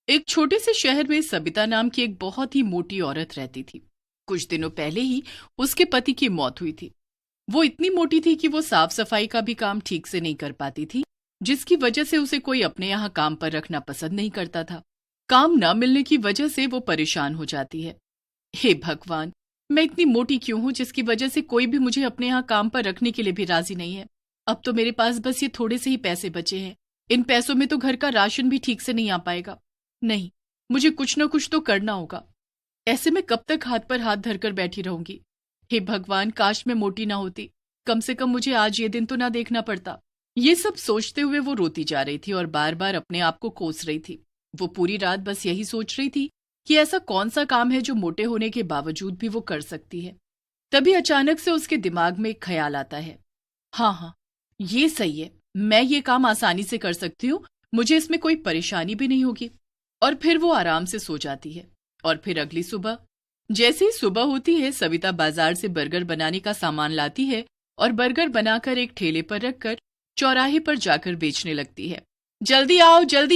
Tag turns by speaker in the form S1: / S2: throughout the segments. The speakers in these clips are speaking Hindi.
S1: एक छोटे से शहर में सबिता नाम की एक बहुत ही मोटी औरत रहती थी। कुछ दिनों पहले ही उसके पति की मौत हुई थी। वो इतनी मोटी थी कि वो साफ सफाई का भी काम ठीक से नहीं कर पाती थी, जिसकी वजह से उसे कोई अपने यहाँ काम पर रखना पसंद नहीं करता था। काम न मिलने की वजह से वो परेशान हो जाती है। हे भगवान, मैं इतनी मोटी क्यों हूँ जिसकी वजह से कोई भी मुझे अपने यहाँ काम पर रखने के लिए भी राजी नहीं है। अब तो मेरे पास बस ये थोड़े से ही पैसे बचे हैं। इन पैसों में तो घर का राशन भी ठीक से नहीं आ पाएगा। नहीं, मुझे कुछ न कुछ तो करना होगा। ऐसे में कब तक हाथ पर हाथ धरकर बैठी रहूंगी। हे भगवान, काश मैं मोटी ना होती। कम से कम मुझे आज ये दिन तो ना देखना पड़ता। ये सब सोचते हुए वो रोती जा रही थी और बार बार अपने आप को कोस रही थी। वो पूरी रात बस यही सोच रही थी कि ऐसा कौन सा काम है जो मोटे होने के बावजूद भी वो कर सकती है। तभी अचानक से उसके दिमाग में एक ख्याल आता है। हाँ, ये सही है, मैं ये काम आसानी से कर सकती हूँ, मुझे इसमें कोई परेशानी भी नहीं होगी। और फिर वो आराम से सो जाती है। और फिर अगली सुबह जैसे ही सुबह होती है, सविता बाजार से बर्गर बनाने का सामान लाती है और बर्गर बनाकर एक ठेले पर रखकर चौराहे पर जाकर बेचने लगती है। जल्दी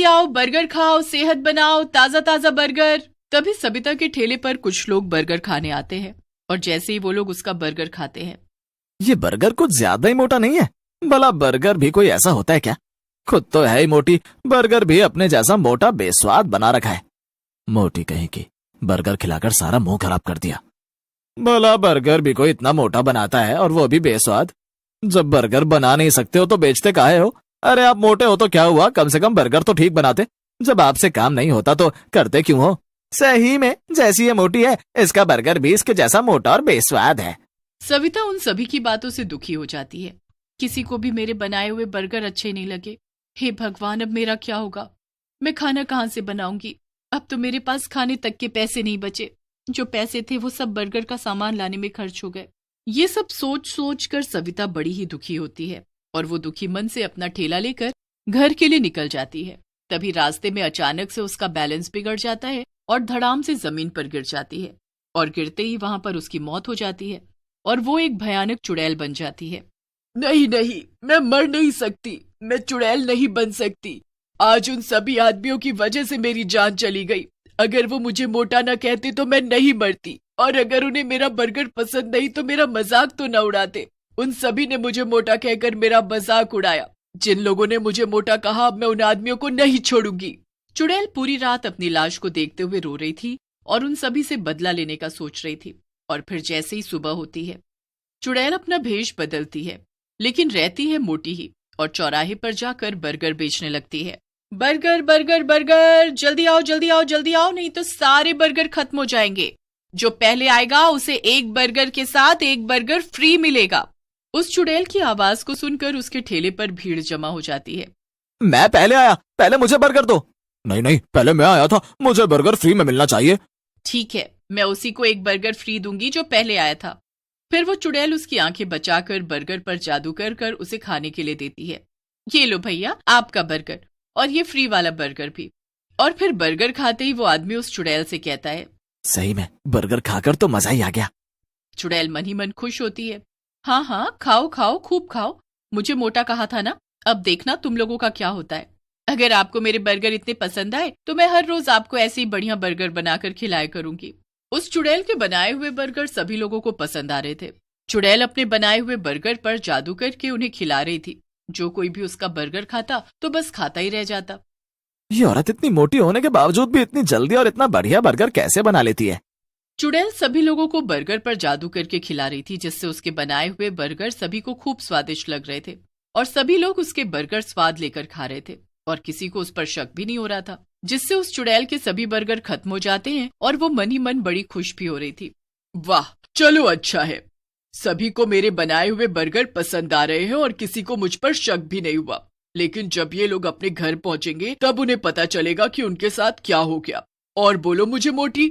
S1: आओ, बर्गर खाओ, सेहत बनाओ, ताजा ताजा बर्गर। तभी सबिता के ठेले पर कुछ लोग बर्गर खाने आते हैं और जैसे ही वो लोग उसका बर्गर खाते हैं,
S2: ये बर्गर कुछ ज्यादा ही मोटा नहीं है? भला बर्गर भी कोई ऐसा होता है क्या? खुद तो है ही मोटी, बर्गर भी अपने जैसा मोटा बेस्वाद बना रखा है। मोटी कहीं की, बर्गर खिलाकर सारा मुंह खराब कर दिया। भला बर्गर भी कोई इतना मोटा बनाता है और वो भी बेस्वाद? जब बर्गर बना नहीं सकते हो तो बेचते काहे हो? अरे आप मोटे हो तो क्या हुआ, कम से कम बर्गर तो ठीक बनाते। जब आपसे काम नहीं होता तो करते क्यों हो? सही में जैसी ये मोटी है, इसका बर्गर भी इसके जैसा मोटा और बेस्वाद है।
S1: सविता उन सभी की बातों से दुखी हो जाती है। किसी को भी मेरे बनाए हुए बर्गर अच्छे नहीं लगे। हे भगवान, अब मेरा क्या होगा? मैं खाना कहाँ से बनाऊंगी? अब तो मेरे पास खाने तक के पैसे नहीं बचे। जो पैसे थे वो सब बर्गर का सामान लाने में खर्च हो गए। ये सब सोच सोच कर सविता बड़ी ही दुखी होती है और वो दुखी मन से अपना ठेला लेकर घर के लिए निकल जाती है। तभी रास्ते में अचानक से उसका बैलेंस बिगड़ जाता है और धड़ाम से जमीन पर गिर जाती है और गिरते ही वहां पर उसकी मौत हो जाती है और वो एक भयानक चुड़ैल बन जाती है। नहीं, मैं मर नहीं सकती, मैं चुड़ैल नहीं बन सकती। आज उन सभी आदमियों की वजह से मेरी जान चली गई। अगर वो मुझे मोटा न कहते तो मैं नहीं मरती, और अगर उन्हें मेरा बर्गर पसंद नहीं तो मेरा मजाक तो न उड़ाते। उन सभी ने मुझे मोटा कहकर मेरा मजाक उड़ाया। जिन लोगों ने मुझे मोटा कहा, मैं उन आदमियों को नहीं छोड़ूंगी। चुड़ैल पूरी रात अपनी लाश को देखते हुए रो रही थी और उन सभी से बदला लेने का सोच रही थी। और फिर जैसे ही सुबह होती है, चुड़ैल अपना भेष बदलती है, लेकिन रहती है मोटी ही, और चौराहे पर जाकर बर्गर बेचने लगती है। बर्गर बर्गर बर्गर, जल्दी आओ, नहीं तो सारे बर्गर खत्म हो जाएंगे। जो पहले आएगा उसे एक बर्गर के साथ एक बर्गर फ्री मिलेगा। उस चुड़ैल की आवाज को सुनकर उसके ठेले पर भीड़ जमा हो जाती है।
S2: मैं पहले आया, पहले मुझे बर्गर दो। नहीं, पहले मैं आया था, मुझे बर्गर फ्री में मिलना चाहिए।
S1: ठीक है, मैं उसी को एक बर्गर फ्री दूंगी जो पहले आया था। फिर वो चुड़ैल उसकी आंखें बचाकर बर्गर पर जादू कर उसे खाने के लिए देती है। ये लो भैया, आपका बर्गर, और ये फ्री वाला बर्गर भी। और फिर बर्गर खाते ही वो आदमी उस चुड़ैल से कहता है,
S2: सही में बर्गर खाकर तो मजा ही आ गया।
S1: चुड़ैल मन ही मन खुश होती है। हाँ, खाओ, खूब खाओ। मुझे मोटा कहा था ना, अब देखना तुम लोगों का क्या होता है। अगर आपको मेरे बर्गर इतने पसंद आए तो मैं हर रोज आपको ऐसे ही बढ़िया बर्गर बनाकर खिलाया करूंगी। उस चुड़ैल के बनाए हुए बर्गर सभी लोगों को पसंद आ रहे थे। चुड़ैल अपने बनाए हुए बर्गर पर जादू करके उन्हें खिला रही थी। जो कोई भी उसका बर्गर खाता तो बस खाता ही रह जाता।
S2: ये औरत इतनी मोटी होने के बावजूद भी इतनी जल्दी और इतना बढ़िया बर्गर कैसे बना लेती है?
S1: चुड़ैल सभी लोगों को बर्गर पर जादू करके खिला रही थी, जिससे उसके बनाए हुए बर्गर सभी को खूब स्वादिष्ट लग रहे थे और सभी लोग उसके बर्गर स्वाद लेकर खा रहे थे और किसी को उस पर शक भी नहीं हो रहा था, जिससे उस चुड़ैल के सभी बर्गर खत्म हो जाते हैं और वो मन ही मन बड़ी खुश भी हो रही थी। वाह, चलो अच्छा है, सभी को मेरे बनाए हुए बर्गर पसंद आ रहे हैं और किसी को मुझ पर शक भी नहीं हुआ। लेकिन जब ये लोग अपने घर पहुंचेंगे तब उन्हें पता चलेगा कि उनके साथ क्या हो गया। और बोलो मुझे मोटी।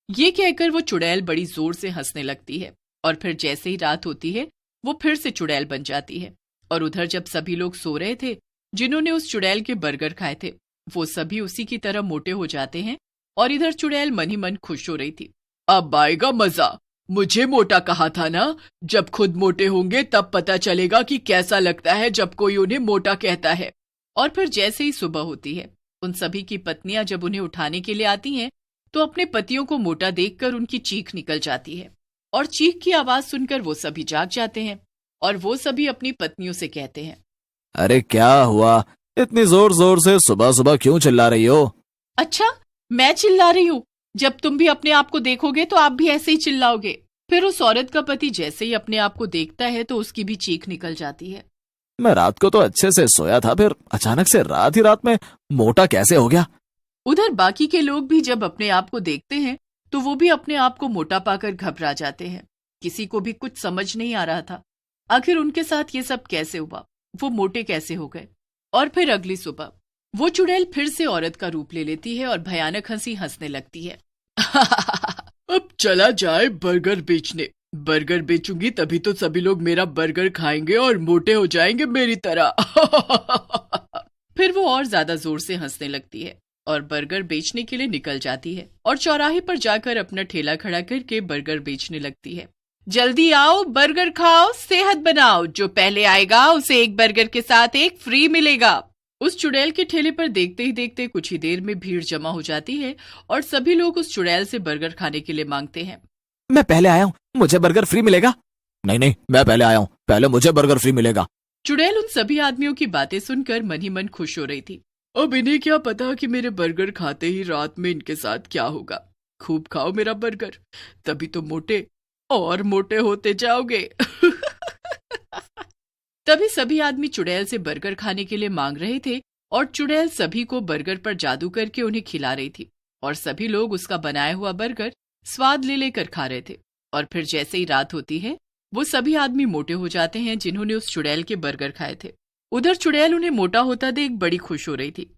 S1: ये कहकर वो चुड़ैल बड़ी जोर से हंसने लगती है और फिर जैसे ही रात होती है वो फिर से चुड़ैल बन जाती है। और उधर जब सभी लोग सो रहे थे जिन्होंने उस चुड़ैल के बर्गर खाए थे, वो सभी उसी की तरह मोटे हो जाते हैं और इधर चुड़ैल मन ही मन खुश हो रही थी। अब आएगा मजा, मुझे मोटा कहा था ना, जब खुद मोटे होंगे तब पता चलेगा कि कैसा लगता है जब कोई उन्हें मोटा कहता है। और फिर जैसे ही सुबह होती है उन सभी की पत्नियां जब उन्हें उठाने के लिए आती हैं तो अपने पतियों को मोटा देखकर उनकी चीख निकल जाती है और चीख की आवाज सुनकर वो सभी जाग जाते हैं और वो सभी अपनी पत्नियों से कहते हैं,
S2: अरे क्या हुआ, इतनी जोर जोर से सुबह सुबह क्यों चिल्ला रही हो?
S1: अच्छा, मैं चिल्ला रही हूँ? जब तुम भी अपने आप को देखोगे तो आप भी ऐसे ही चिल्लाओगे। फिर उस औरत का पति जैसे ही अपने आप को देखता है तो उसकी भी चीख निकल जाती है।
S2: मैं रात को तो अच्छे से सोया था, फिर अचानक से रात ही रात में मोटा कैसे हो गया?
S1: उधर बाकी के लोग भी जब अपने आप को देखते हैं तो वो भी अपने आप को मोटा पाकर घबरा जाते हैं। किसी को भी कुछ समझ नहीं आ रहा था आखिर उनके साथ ये सब कैसे हुआ, वो मोटे कैसे हो गए। और फिर अगली सुबह वो चुड़ैल फिर से औरत का रूप ले लेती है और भयानक हंसी हंसने लगती है। अब चला जाए बर्गर बेचने। बर्गर बेचूंगी तभी तो सभी लोग मेरा बर्गर खाएंगे और मोटे हो जाएंगे मेरी तरह। फिर वो और ज्यादा जोर से हंसने लगती है और बर्गर बेचने के लिए निकल जाती है और चौराहे पर जाकर अपना ठेला खड़ा करके बर्गर बेचने लगती है। जल्दी आओ, बर्गर खाओ, सेहत बनाओ, जो पहले आएगा उसे एक बर्गर के साथ एक फ्री मिलेगा। उस चुड़ैल के ठेले पर देखते ही देखते कुछ ही देर में भीड़ जमा हो जाती है और सभी लोग उस चुड़ैल से बर्गर खाने के लिए मांगते हैं।
S2: मैं पहले आया हूँ, मुझे बर्गर फ्री मिलेगा। नहीं नहीं, मैं पहले आया हूँ, पहले मुझे बर्गर फ्री मिलेगा।
S1: चुड़ैल उन सभी आदमियों की बातें सुनकर मन ही मन खुश हो रही थी। अब इन्हें क्या पता कि मेरे बर्गर खाते ही रात में इनके साथ क्या होगा। खूब खाओ मेरा बर्गर, तभी तो मोटे और मोटे होते जाओगे। तभी सभी आदमी चुड़ैल से बर्गर खाने के लिए मांग रहे थे और चुड़ैल सभी को बर्गर पर जादू करके उन्हें खिला रही थी और सभी लोग उसका बनाया हुआ बर्गर स्वाद ले लेकर खा रहे थे। और फिर जैसे ही रात होती है वो सभी आदमी मोटे हो जाते हैं जिन्होंने उस चुड़ैल के बर्गर खाए थे। उधर चुड़ैल उन्हें मोटा होता देख बड़ी खुश हो रही थी।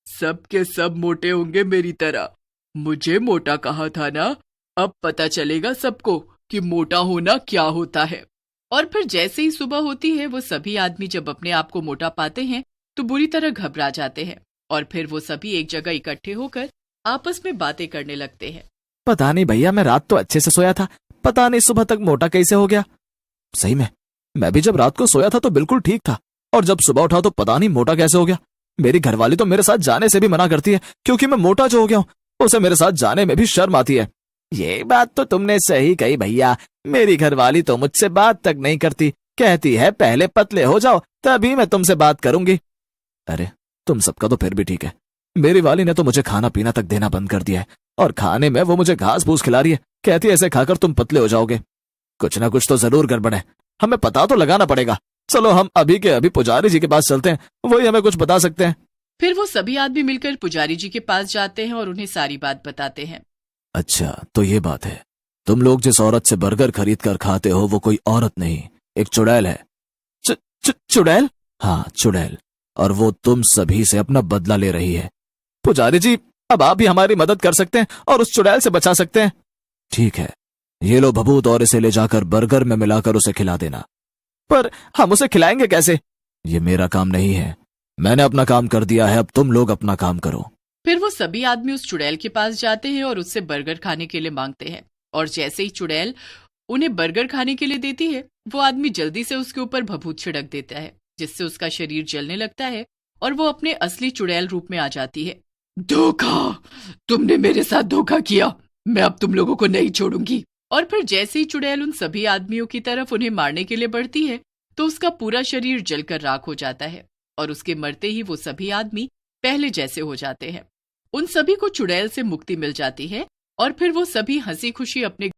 S1: सब के सब मोटे होंगे मेरी तरह, मुझे मोटा कहा था ना, अब पता चलेगा सबको कि मोटा होना क्या होता है। और फिर जैसे ही सुबह होती है वो सभी आदमी जब अपने आप को मोटा पाते हैं तो बुरी तरह घबरा जाते हैं और फिर वो सभी एक जगह इकट्ठे होकर आपस में बातें करने लगते हैं।
S2: पता नहीं भैया, मैं रात तो अच्छे से सोया था, पता नहीं सुबह तक मोटा कैसे हो गया। सही में मैं भी जब रात को सोया था तो बिल्कुल ठीक था और जब सुबह उठा तो पता नहीं मोटा कैसे हो गया। मेरी घरवाली तो मेरे साथ जाने से भी मना करती है क्योंकि मैं मोटा जो हो गया हूँ, उसे मेरे साथ जाने में भी शर्म आती है। ये बात तो तुमने सही कही भैया, मेरी घरवाली तो मुझसे बात तक नहीं करती, कहती है पहले पतले हो जाओ तभी मैं तुमसे बात करूंगी। अरे तुम सबका तो फिर भी ठीक है, मेरी वाली ने तो मुझे खाना पीना तक देना बंद कर दिया है और खाने में वो मुझे घास फूस खिला रही है, कहती है ऐसे खाकर तुम पतले हो जाओगे। कुछ ना कुछ तो जरूर गड़बड़ है, हमें पता तो लगाना पड़ेगा। चलो हम अभी के अभी पुजारी जी के पास चलते हैं, वही हमें कुछ बता सकते हैं।
S1: फिर वो सभी आदमी मिलकर पुजारी जी के पास जाते हैं और उन्हें सारी बात बताते हैं।
S2: अच्छा तो ये बात है, तुम लोग जिस औरत से बर्गर खरीद कर खाते हो वो कोई औरत नहीं, एक चुड़ैल है। चुड़ैल? हाँ चुड़ैल, और वो तुम सभी से अपना बदला ले रही है। पुजारी जी अब आप भी हमारी मदद कर सकते हैं और उस चुड़ैल से बचा सकते हैं। ठीक है, ये लो भभूत और इसे ले जाकर बर्गर में मिलाकर उसे खिला देना। पर हम उसे खिलाएंगे कैसे? ये मेरा काम नहीं है, मैंने अपना काम कर दिया है, अब तुम लोग अपना काम करो।
S1: फिर वो सभी आदमी उस चुड़ैल के पास जाते हैं और उससे बर्गर खाने के लिए मांगते हैं और जैसे ही चुड़ैल उन्हें बर्गर खाने के लिए देती है वो आदमी जल्दी से उसके ऊपर भभूत छिड़क देता है जिससे उसका शरीर जलने लगता है और वो अपने असली चुड़ैल रूप में आ जाती है। धोखा, तुमने मेरे साथ धोखा किया, मैं अब तुम लोगों को नहीं छोड़ूंगी। और फिर जैसे ही चुड़ैल उन सभी आदमियों की तरफ उन्हें मारने के लिए बढ़ती है तो उसका पूरा शरीर जलकर राख हो जाता है और उसके मरते ही वो सभी आदमी पहले जैसे हो जाते हैं। उन सभी को चुड़ैल से मुक्ति मिल जाती है और फिर वो सभी हंसी खुशी अपने